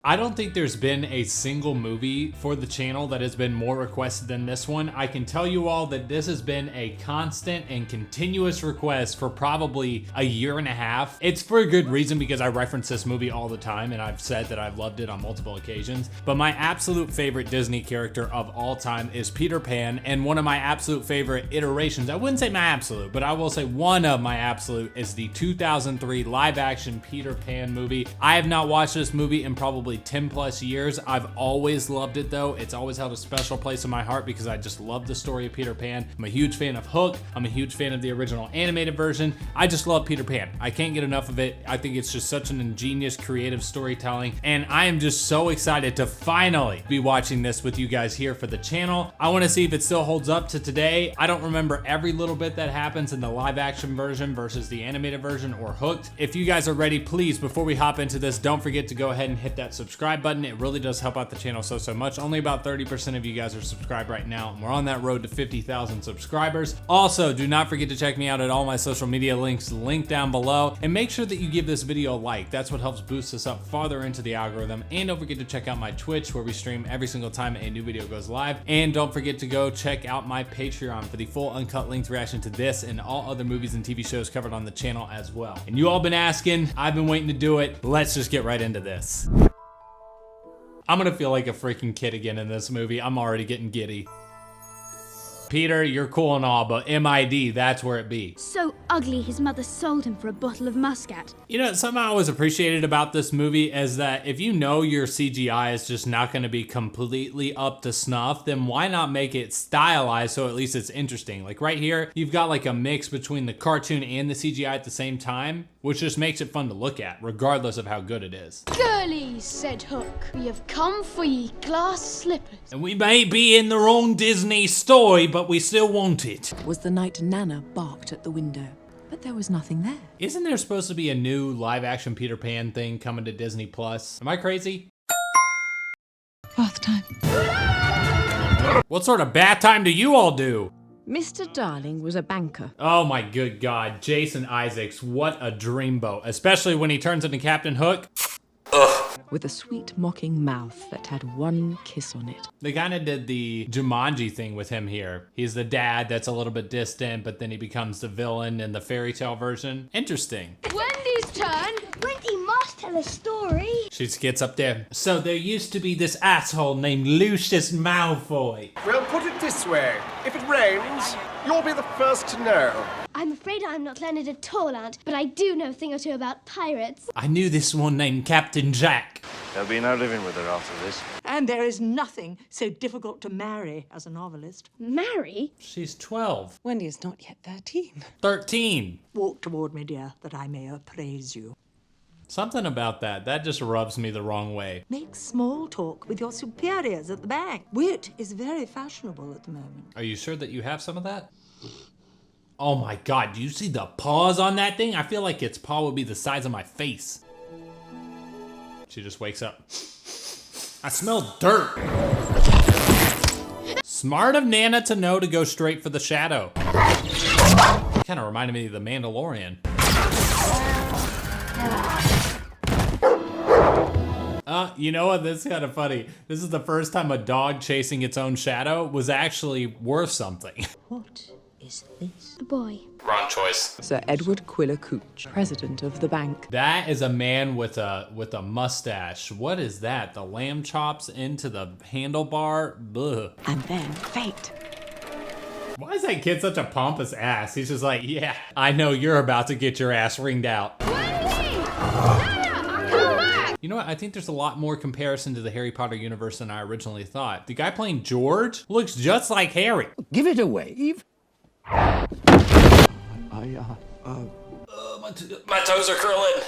I don't think there's been a single movie for the channel that has been more requested than this one. I can tell you all that this has been a constant and continuous request for probably a year and a half. It's for a good reason because I reference this movie all the time and I've said that I've loved it on multiple occasions. But my absolute favorite Disney character of all time is Peter Pan, and one of my absolute favorite iterations, I wouldn't say my absolute, but I will say one of my absolute, is the 2003 live action Peter Pan movie. I have not watched this movie in probably 10 plus years. I've always loved it though. It's always held a special place in my heart because I just love the story of Peter Pan. I'm a huge fan of Hook. I'm a huge fan of the original animated version. I just love Peter Pan. I can't get enough of it. I think it's just such an ingenious, creative storytelling, and I am just so excited to finally be watching this with you guys here for the channel. I want to see if it still holds up to today. I don't remember every little bit that happens in the live action version versus the animated version or Hooked. If you guys are ready, please, before we hop into this, don't forget to go ahead and hit that subscribe button. It really does help out the channel so much. Only about 30% of you guys are subscribed right now, and we're on that road to 50,000 subscribers. Also, do not forget to check me out at all my social media links linked down below, and make sure that you give this video a like. That's what helps boost us up farther into the algorithm. And don't forget to check out my Twitch, where we stream every single time a new video goes live. And don't forget to go check out my Patreon for the full uncut length reaction to this and all other movies and TV shows covered on the channel as well. And you all been asking, I've been waiting to do it. Let's just get right into this. I'm gonna feel like a freaking kid again in this movie. I'm already getting giddy. Peter, you're cool and all, but MID, that's where it be. So ugly his mother sold him for a bottle of Muscat. You know, something I always appreciated about this movie is that if you know your CGI is just not gonna be completely up to snuff, then why not make it stylized so at least it's interesting? Like right here, you've got like a mix between the cartoon and the CGI at the same time, which just makes it fun to look at, regardless of how good it is. Girlies, said Hook, we have come for ye glass slippers. And we may be in the wrong Disney story, but we still want it. Was the night Nana barked at the window, but there was nothing there. Isn't there supposed to be a new live action Peter Pan thing coming to Disney Plus? Am I crazy? Bath time. What sort of bath time do you all do? Mr. Darling was a banker. Oh my good God, Jason Isaacs, what a dreamboat, especially when he turns into Captain Hook. Ugh. With a sweet mocking mouth that had one kiss on it. They kind of did the Jumanji thing with him here. He's the dad that's a little bit distant, but then he becomes the villain in the fairy tale version. Interesting. Wendy's turn. Wendy must tell a story. She just gets up there. So there used to be this asshole named Lucius Malfoy. Well, put it this way. If it rains, you'll be the first to know. I'm afraid I'm not learned at all, Aunt, but I do know a thing or two about pirates. I knew this one named Captain Jack. There'll be no living with her after this. And there is nothing so difficult to marry as a novelist. Marry? She's 12. Wendy is not yet 13. 13. Walk toward me, dear, that I may appraise you. Something about that just rubs me the wrong way. Make small talk with your superiors at the bank. Wit is very fashionable at the moment. Are you sure that you have some of that? Oh my God, do you see the paws on that thing? I feel like its paw would be the size of my face. She just wakes up. I smell dirt. Smart of Nana to know to go straight for the shadow. Kind of reminded me of the Mandalorian. You know what? This is kind of funny. This is the first time a dog chasing its own shadow was actually worth something. What is this? A boy. Wrong choice. Sir Edward Quiller Couch, president of the bank. That is a man with a mustache. What is that? The lamb chops into the handlebar? Ugh. And then fate. Why is that kid such a pompous ass? He's just like, yeah, I know you're about to get your ass ringed out. You know what? I think there's a lot more comparison to the Harry Potter universe than I originally thought. The guy playing George looks just like Harry. Give it a wave. My toes are curling.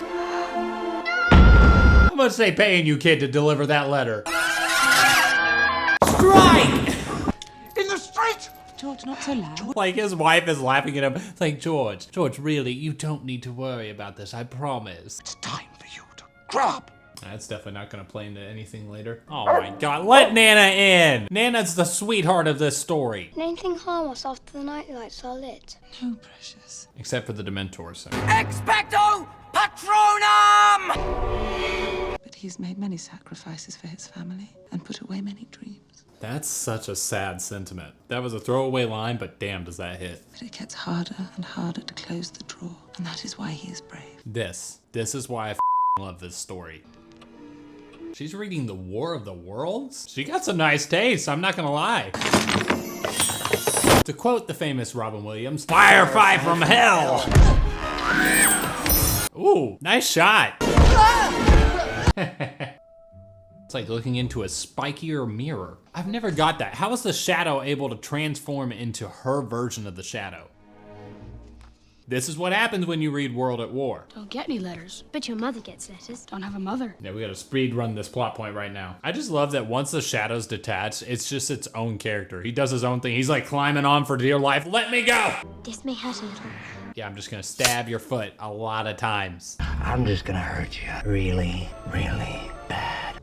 How much they paying you, kid, to deliver that letter? Strike! In the street! George, not so loud. Like his wife is laughing at him. It's like, George, really, you don't need to worry about this, I promise. It's time for you to grab. That's definitely not gonna play into anything later. Oh my God, let Nana in! Nana's the sweetheart of this story. Anything harm us after the night lights are lit? No, precious. Except for the Dementors. So. Expecto Patronum! But he's made many sacrifices for his family and put away many dreams. That's such a sad sentiment. That was a throwaway line, but damn, does that hit. But it gets harder and harder to close the drawer, and that is why he is brave. This is why I love this story. She's reading The War of the Worlds? She got some nice taste, I'm not gonna lie. To quote the famous Robin Williams, "Firefly from hell!" Ooh, nice shot. It's like looking into a spikier mirror. I've never got that. How is the shadow able to transform into her version of the shadow? This is what happens when you read World at War. Don't get any letters. But your mother gets letters. Don't have a mother. Yeah, we gotta speed run this plot point right now. I just love that once the shadow's detached, it's just its own character. He does his own thing. He's like climbing on for dear life. Let me go! This may hurt a little. Yeah, I'm just gonna stab your foot a lot of times. I'm just gonna hurt you really, really bad.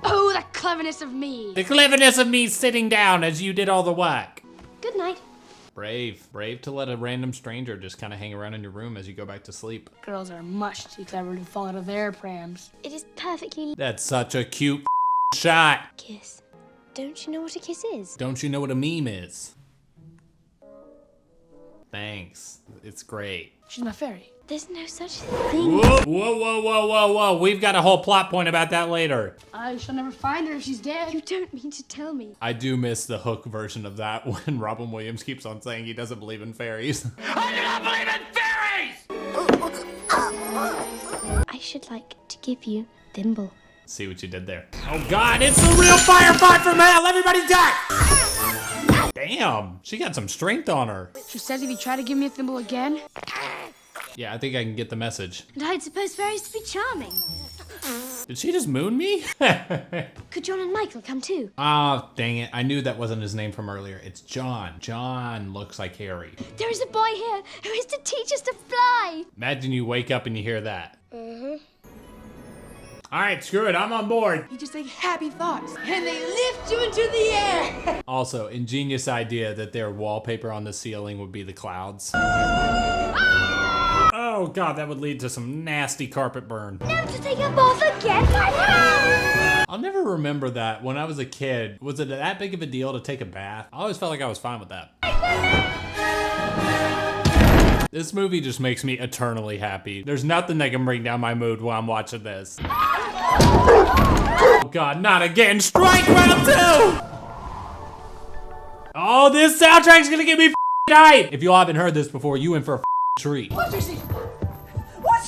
Oh, the cleverness of me. The cleverness of me sitting down as you did all the work. Good night. Brave to let a random stranger just kind of hang around in your room as you go back to sleep. Girls are much too clever to fall out of their prams. It is perfectly That's such a cute shot. kiss. Don't you know what a kiss is? Don't you know what a meme is? Thanks, it's great. She's my fairy. There's no such thing. Whoa. We've got a whole plot point about that later. I shall never find her if she's dead. You don't mean to tell me. I do miss the Hook version of that when Robin Williams keeps on saying he doesn't believe in fairies. I do not believe in fairies! I should like to give you Thimble. See what you did there. Oh God, it's the real Firefly from hell! Everybody duck! Damn, she got some strength on her. She says if you try to give me a thimble again. Yeah, I think I can get the message. And I'd suppose fairies to be charming. Did she just moon me? Could John and Michael come too? Ah, dang it. I knew that wasn't his name from earlier. It's John. John looks like Harry. There is a boy here who is to teach us to fly. Imagine you wake up and you hear that. All right, screw it. I'm on board. You just think happy thoughts, and they lift you into the air. Also, ingenious idea that their wallpaper on the ceiling would be the clouds. Oh God, that would lead to some nasty carpet burn. Now to take a bath again, my friend. I'll never remember that when I was a kid. Was it that big of a deal to take a bath? I always felt like I was fine with that. This movie just makes me eternally happy. There's nothing that can bring down my mood while I'm watching this. Oh God, not again. Strike round 2! Oh, this soundtrack's gonna get me hyped. If you all haven't heard this before, you in for a treat. What's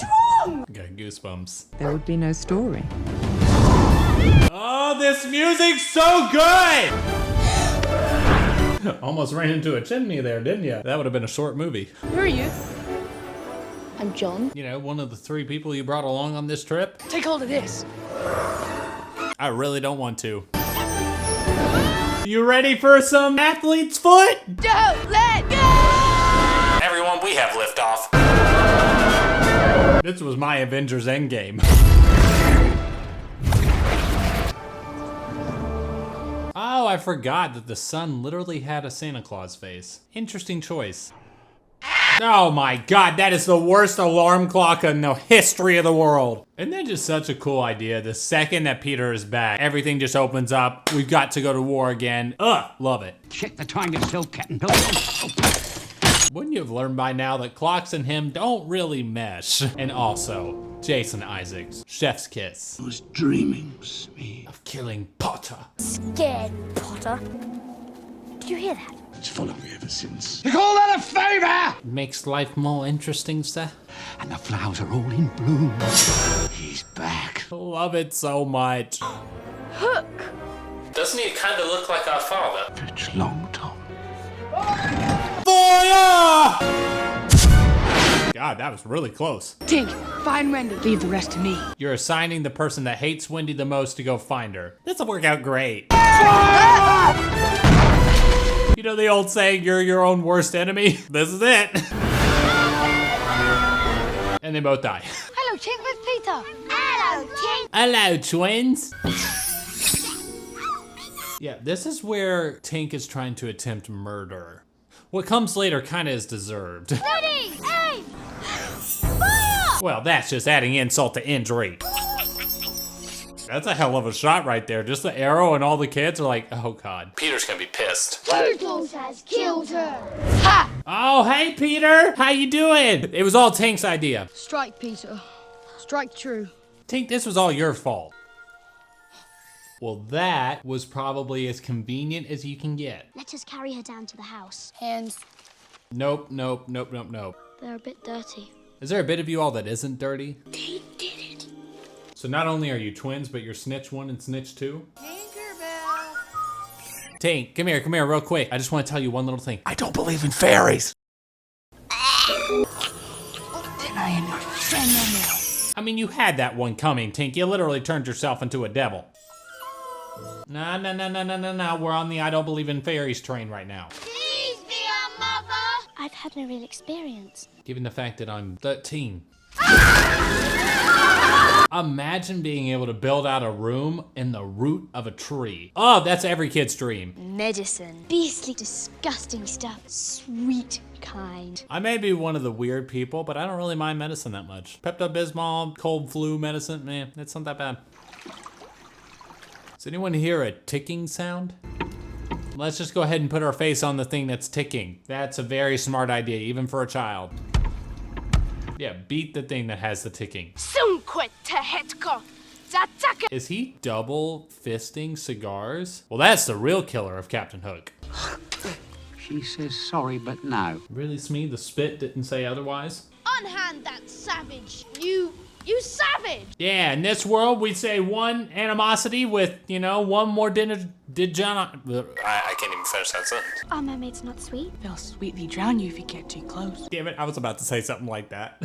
wrong? Got goosebumps. There would be no story. Oh, this music's so good! Almost ran into a chimney there, didn't you? That would have been a short movie. Who are you? I'm John. You know, one of the 3 people you brought along on this trip. Take hold of this. I really don't want to. You ready for some athlete's foot? Don't let go! Everyone, we have liftoff. This was my Avengers Endgame. Oh, I forgot that the sun literally had a Santa Claus face. Interesting choice. Oh my God, that is the worst alarm clock in the history of the world. Isn't that just such a cool idea? The second that Peter is back, everything just opens up. We've got to go to war again. Ugh, love it. Check the time yourself, Captain. Wouldn't you have learned by now that clocks and him don't really mesh? And also, Jason Isaacs, chef's kiss. I was dreaming, Smee. Of killing Potter. Scared, Potter. Did you hear that? It's followed me ever since. You call that a favor? Makes life more interesting, sir. And the flowers are all in bloom. He's back. Love it so much. Hook! Doesn't he kind of look like our father? It's long, Tom. Fire! God, that was really close. Tink, find Wendy. Leave the rest to me. You're assigning the person that hates Wendy the most to go find her. This'll work out great. You know the old saying, you're your own worst enemy? This is it. And they both die. Hello, Tink with Peter. Hello, Tink. Hello, twins. Yeah, this is where Tink is trying to attempt murder. What comes later kind of is deserved. Ready, aim, fire! Well, that's just adding insult to injury. That's a hell of a shot right there. Just the arrow and all the kids are like, oh God. Peter's gonna be pissed. Turtles has killed her. Ha! Oh, hey Peter, how you doing? It was all Tink's idea. Strike, Peter. Strike true. Tink, this was all your fault. Well, that was probably as convenient as you can get. Let us carry her down to the house. Hands. Nope, nope, nope, nope, nope. They're a bit dirty. Is there a bit of you all that isn't dirty? They did it. So not only are you twins, but you're Snitch 1 and Snitch 2? Tinkerbell. Tink, come here real quick. I just want to tell you one little thing. I don't believe in fairies. I mean, you had that one coming, Tink. You literally turned yourself into a devil. No. We're on the I don't believe in fairies train right now. Please be our mother. I've had no real experience. Given the fact that I'm 13. Imagine being able to build out a room in the root of a tree. Oh, that's every kid's dream. Medicine. Beastly, disgusting stuff. Sweet kind. I may be one of the weird people, but I don't really mind medicine that much. Pepto-Bismol, cold flu medicine, man, it's not that bad. Does anyone hear a ticking sound? Let's just go ahead and put our face on the thing that's ticking. That's a very smart idea, even for a child. Yeah, beat the thing that has the ticking. Is he double fisting cigars? Well, that's the real killer of Captain Hook. She says sorry, but no. Really, Smee? The spit didn't say otherwise? Unhand that savage. You savage. Yeah, in this world, we say one animosity with, you know, one more dinner. I can't even finish that sentence. Are mermaids not sweet? They'll sweetly drown you if you get too close. Damn it, I was about to say something like that.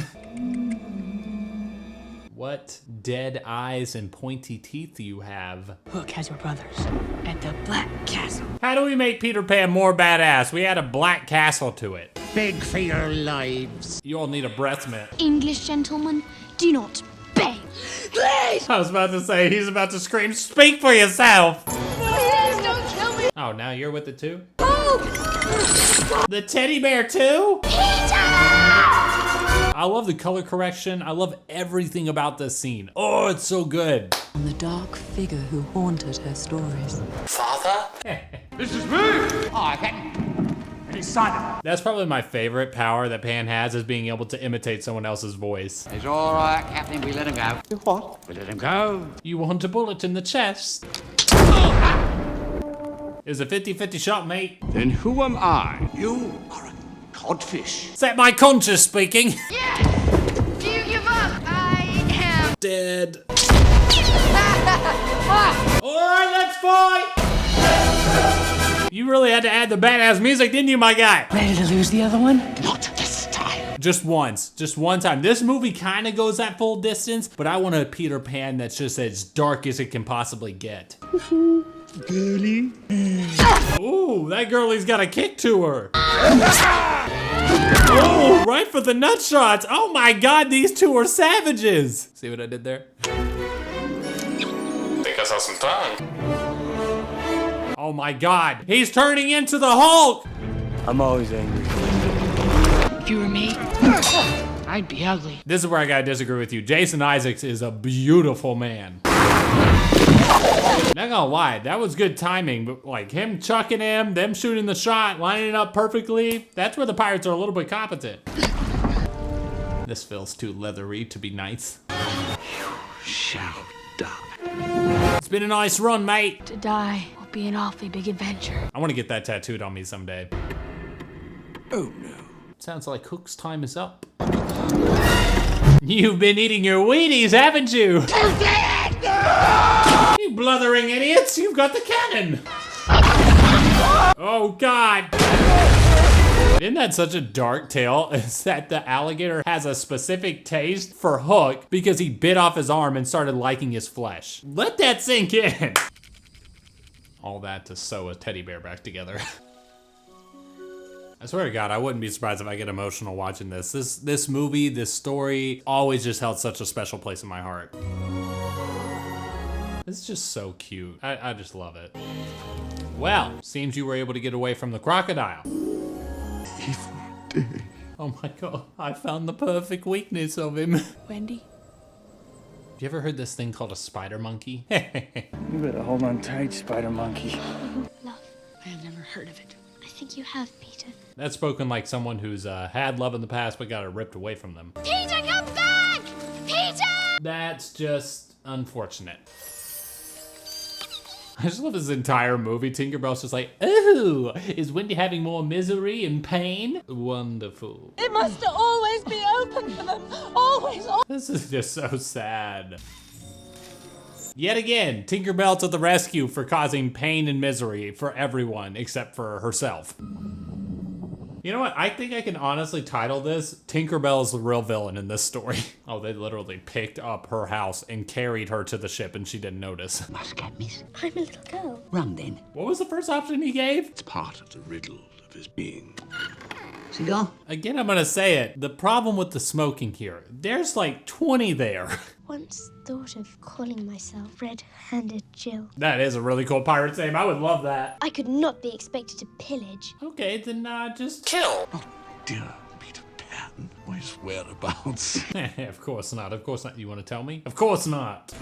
What dead eyes and pointy teeth do you have? Hook has your brothers at the Black Castle. How do we make Peter Pan more badass? We add a black castle to it. Beg for your lives. You all need a breath mint. English gentlemen, do not beg. Please. I was about to say, he's about to scream, speak for yourself! Please don't kill me. Oh, now you're with it too? Oh. The teddy bear too? I love the color correction. I love everything about this scene. Oh, it's so good. And the dark figure who haunted her stories. Father? This is me! Oh, Captain. And it's Simon. That's probably my favorite power that Pan has, is being able to imitate someone else's voice. It's all right, Captain. We let him go. What? We let him go. You want a bullet in the chest? Is a 50-50 shot, mate. Then who am I? You are a codfish. Is that my conscience speaking? Yes. Do you give up? I am Dead. Alright, let's fight! You really had to add the badass music, didn't you, my guy? Ready to lose the other one? Not this time. Just once. Just one time. This movie kind of goes that full distance, but I want a Peter Pan that's just as dark as it can possibly get. Girlie. Ooh, that girlie's got a kick to her. Oh, right for the nut shots. Oh my God, these two are savages. See what I did there? Think I saw some tongue. Oh my God, he's turning into the Hulk. I'm always angry. If you were me, I'd be ugly. This is where I gotta disagree with you. Jason Isaacs is a beautiful man. Not gonna lie, that was good timing, but like him chucking him, them shooting the shot, lining it up perfectly, that's where the pirates are a little bit competent. This feels too leathery to be nice. Shall die. It's been a nice run, mate. To die will be an awfully big adventure. I wanna get that tattooed on me someday. Oh no. Sounds like Hook's time is up. You've been eating your Wheaties, haven't you? You blithering idiots, you've got the cannon! Oh God! Isn't that such a dark tale? Is that the alligator has a specific taste for Hook because he bit off his arm and started liking his flesh. Let that sink in! All that to sew a teddy bear back together. I swear to God, I wouldn't be surprised if I get emotional watching this. This movie, this story, always just held such a special place in my heart. This is just so cute. I just love it. Well, seems you were able to get away from the crocodile. Evil day. Oh my god, I found the perfect weakness of him. Wendy? You ever heard this thing called a spider monkey? You better hold on tight, spider monkey. Love. I have never heard of it. I think you have, Peter. That's spoken like someone who's had love in the past but got it ripped away from them. Peter, come back! Peter! That's just unfortunate. I just love this entire movie. Tinkerbell's just like, oh, is Wendy having more misery and pain? Wonderful. It must always be open for them. Always. This is just so sad. Yet again, Tinkerbell to the rescue for causing pain and misery for everyone except for herself. You know what? I think I can honestly title this Tinkerbell's the real villain in this story. Oh, they literally picked up her house and carried her to the ship and she didn't notice. Must get miss. I'm a little girl. Run then. What was the first option he gave? It's part of the riddle of his being. Cigar? Again, I'm gonna say it. The problem with the smoking here, there's like 20 there. Once thought of calling myself Red-Handed Jill. That is a really cool pirate's name. I would love that. I could not be expected to pillage. Okay, then just Kill. Dear Peter Pan, where's whereabouts? Of course not. Of course not. You want to tell me? Of course not.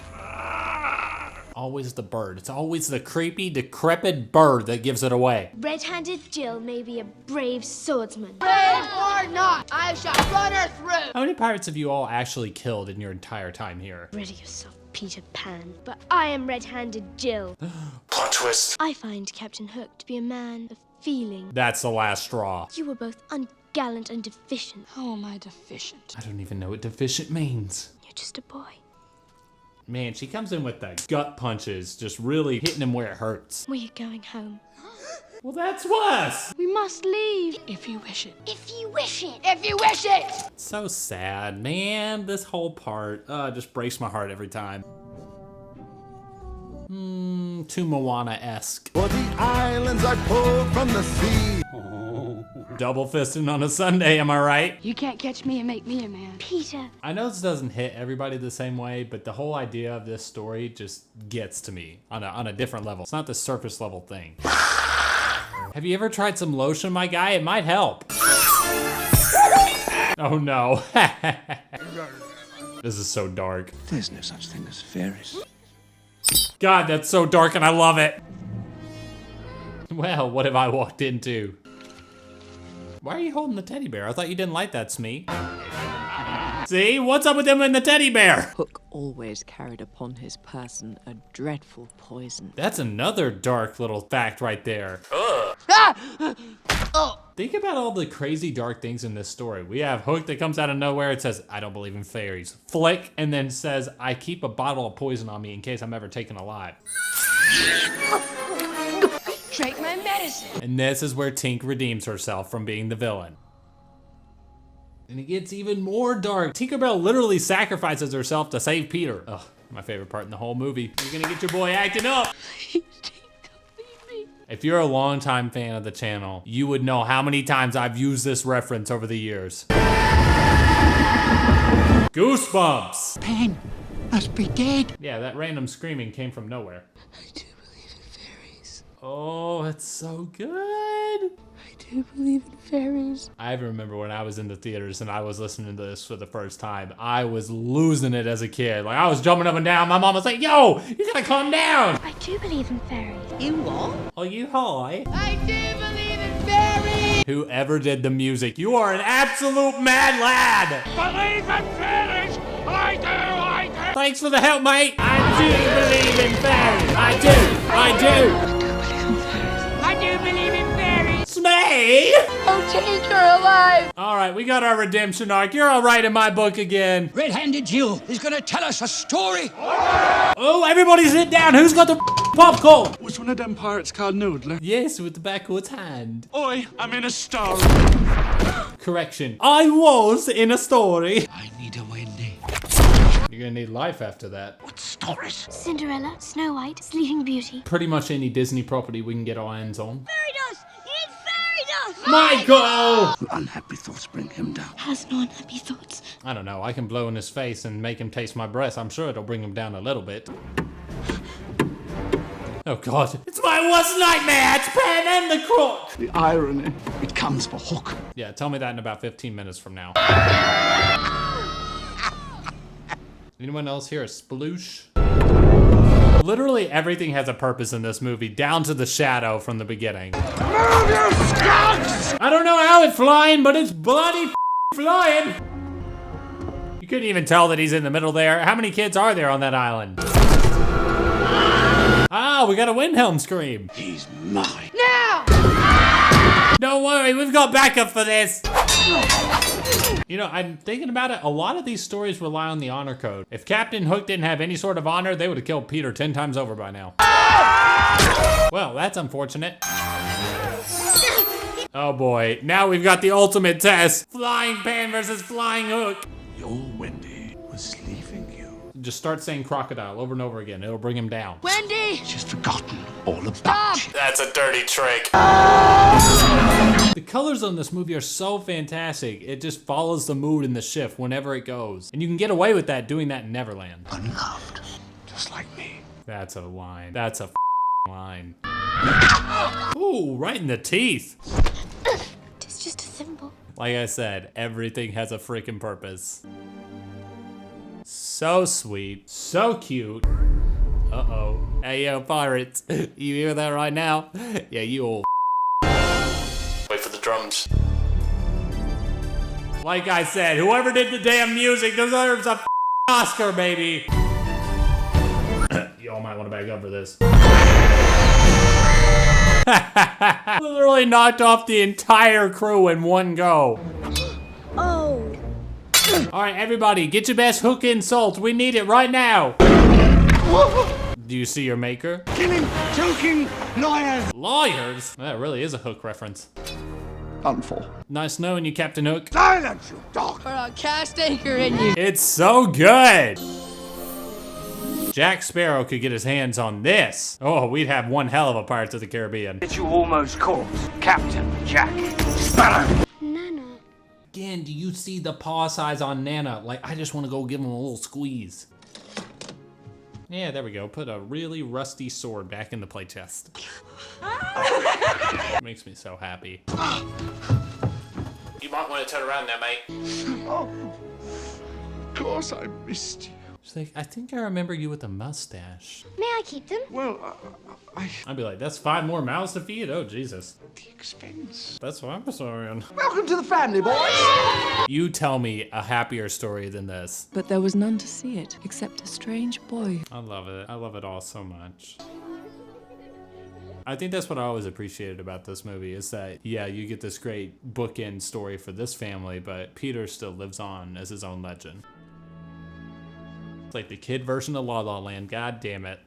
Always the bird. It's always the creepy, decrepit bird that gives it away. Red-Handed Jill may be a brave swordsman. Brave or not, I shall run her through. How many pirates have you all actually killed in your entire time here? Ready yourself, Peter Pan. But I am Red-Handed Jill. Plot twist. I find Captain Hook to be a man of feeling. That's the last straw. You were both ungallant and deficient. How am I deficient? I don't even know what deficient means. You're just a boy. Man, she comes in with the gut punches, just really hitting him where it hurts. We're going home. Well, that's worse. We must leave. If you wish it. If you wish it. If you wish it. So sad, man. This whole part just breaks my heart every time. Too Moana-esque. For the islands I pulled from the sea. Double fisting on a Sunday, am I right? You can't catch me and make me a man. Peter. I know this doesn't hit everybody the same way, but the whole idea of this story just gets to me on a different level. It's not the surface level thing. Have you ever tried some lotion, my guy? It might help. Oh no. This is so dark. There's no such thing as fairies. God, that's so dark and I love it. Well, what have I walked into? Why are you holding the teddy bear? I thought you didn't like that, Smee. See? What's up with him and the teddy bear? Hook always carried upon his person a dreadful poison. That's another dark little fact right there. Think about all the crazy dark things in this story. We have Hook that comes out of nowhere. It says, I don't believe in fairies. Flick, and then says, I keep a bottle of poison on me in case I'm ever taken alive. Take my medicine. And this is where Tink redeems herself from being the villain. And it gets even more dark. Tinkerbell literally sacrifices herself to save Peter. Ugh, my favorite part in the whole movie. You're gonna get your boy acting up. If you're a longtime fan of the channel, you would know how many times I've used this reference over the years. Goosebumps. Pan must be dead. Yeah, that random screaming came from nowhere. I do believe in fairies. Oh, it's so good. I do believe in fairies. I remember when I was in the theaters and I was listening to this for the first time. I was losing it as a kid. Like, I was jumping up and down. My mom was like, yo, you gotta calm down. I do believe in fairies. You what? Oh, you high? I do believe in fairies. Whoever did the music, you are an absolute mad lad. Believe in fairies. I do. Thanks for the help, mate. I do believe in fairies. I do. I do. I do believe in fairies. Smee! Oh, take her alive. All right, we got our redemption arc. You're all right in my book again. Red-handed Jill is gonna tell us a story. Oh, everybody sit down. Who's got the popcorn? Which one of them pirates called Noodler? Yes, with the backwards hand. Oi, I'm in a story. Correction. I was in a story. I need a Wendy. You're gonna need life after that. What stories? Cinderella, Snow White, Sleeping Beauty. Pretty much any Disney property we can get our hands on. Fairy dust! You need fairy dust! Michael! Unhappy thoughts bring him down. Has no unhappy thoughts. I don't know. I can blow in his face and make him taste my breath. I'm sure it'll bring him down a little bit. Oh God, it's my worst nightmare. It's Pan and the Crook. The irony. It comes for Hook. Yeah, tell me that in about 15 minutes from now. Anyone else here a sploosh? Literally everything has a purpose in this movie, down to the shadow from the beginning. Move, you skunks! I don't know how it's flying, but it's bloody flying. You couldn't even tell that he's in the middle there. How many kids are there on that island? Ah, we got a Windhelm scream. He's mine. Now! Don't worry, we've got backup for this. You know, I'm thinking about it, a lot of these stories rely on the honor code. If Captain Hook didn't have any sort of honor, they would have killed Peter 10 times over by now. Well, that's unfortunate. Oh boy, now we've got the ultimate test. Flying Pan versus Flying Hook. Your Wendy was leaving you. Just start saying crocodile over and over again. It'll bring him down. Wendy! She's forgotten all about you. That's a dirty trick. The colors on this movie are so fantastic. It just follows the mood and the shift whenever it goes. And you can get away with that doing that in Neverland. Unloved, just like me. That's a line. That's a line. Ooh, right in the teeth. It's just a symbol. Like I said, everything has a freaking purpose. So sweet, so cute. Uh-oh. Hey, yo, pirates. You hear that right now? Yeah, you all. Wait for the drums. Like I said, whoever did the damn music deserves a Oscar, baby. Y'all might want to back up for this. Literally knocked off the entire crew in one go. Oh. All right, everybody, get your best hook insult. We need it right now. Do you see your maker? Killing, choking, liars. Lawyers? That really is a Hook reference. Done for. Nice knowing you, Captain Hook. Silence, you dog. Put a cast anchor in you. It's so good. Jack Sparrow could get his hands on this. Oh, we'd have one hell of a Pirates of the Caribbean. That you almost caught, Captain Jack Sparrow. Nana. Again, do you see the paw size on Nana? Like, I just want to go give him a little squeeze. Yeah, there we go. Put a really rusty sword back in the play chest. Makes me so happy. You might want to turn around now, mate. Oh, of course I missed you. She's like, I think I remember you with a mustache. May I keep them? Well, I'd be like, that's 5 more mouths to feed? Oh, Jesus. the expense. That's what I'm sorry. Welcome to the family, boys. You tell me a happier story than this. But there was none to see it, except a strange boy. I love it. I love it all so much. I think that's what I always appreciated about this movie is that, yeah, you get this great bookend story for this family, but Peter still lives on as his own legend. It's like the kid version of La La Land, god damn it.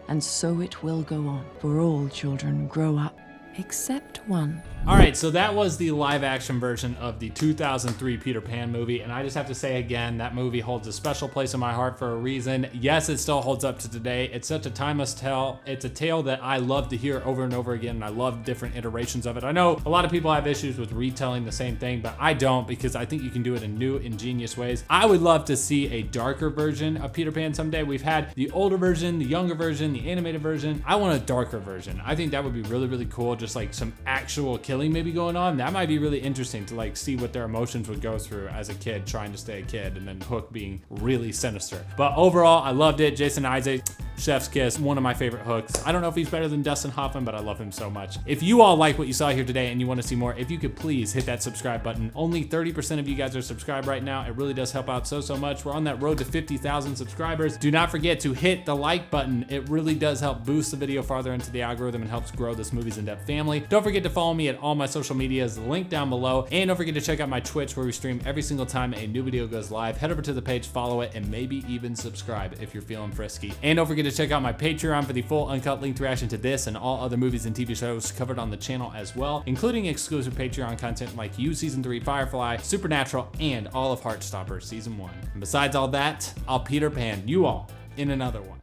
And so it will go on, for all children grow up, except one. All right, so that was the live action version of the 2003 Peter Pan movie. And I just have to say again, that movie holds a special place in my heart for a reason. Yes, it still holds up to today. It's such a timeless tale. It's a tale that I love to hear over and over again. And I love different iterations of it. I know a lot of people have issues with retelling the same thing, but I don't because I think you can do it in new, ingenious ways. I would love to see a darker version of Peter Pan someday. We've had the older version, the younger version, the animated version. I want a darker version. I think that would be really, really cool. Just like some actual killing maybe going on. That might be really interesting to like see what their emotions would go through as a kid trying to stay a kid and then Hook being really sinister. But overall, I loved it. Jason Isaac, chef's kiss, one of my favorite Hooks. I don't know if he's better than Dustin Hoffman, but I love him so much. If you all like what you saw here today and you want to see more, if you could please hit that subscribe button. Only 30% of you guys are subscribed right now. It really does help out so much. We're on that road to 50,000 subscribers. Do not forget to hit the like button. It really does help boost the video farther into the algorithm and helps grow this Movies in Depth family. Don't forget to follow me at all my social medias, link down below. And don't forget to check out my Twitch where we stream every single time a new video goes live. Head over to the page, follow it, and maybe even subscribe if you're feeling frisky. And don't forget to check out my Patreon for the full uncut length reaction to this and all other movies and TV shows covered on the channel as well, including exclusive Patreon content like You Season 3 Firefly, Supernatural, and all of Heartstopper Season 1. And besides all that, I'll Peter Pan you all in another one.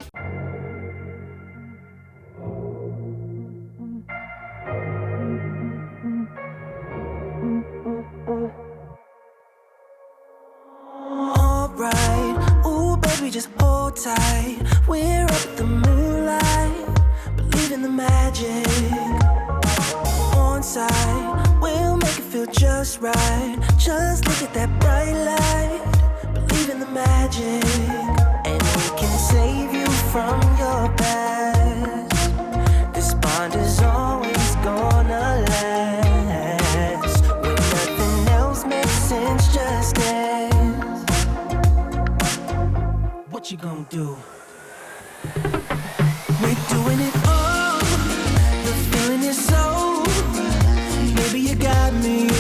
just hold tight. We're up the moonlight, believe in the magic. On side, we'll make it feel just right. Just look at that bright light, believe in the magic. And we can save you from your past. This bond is always gonna last. When nothing else makes sense, just dance. What you gonna do? We're doing it all. The feeling is so. Baby, you got me.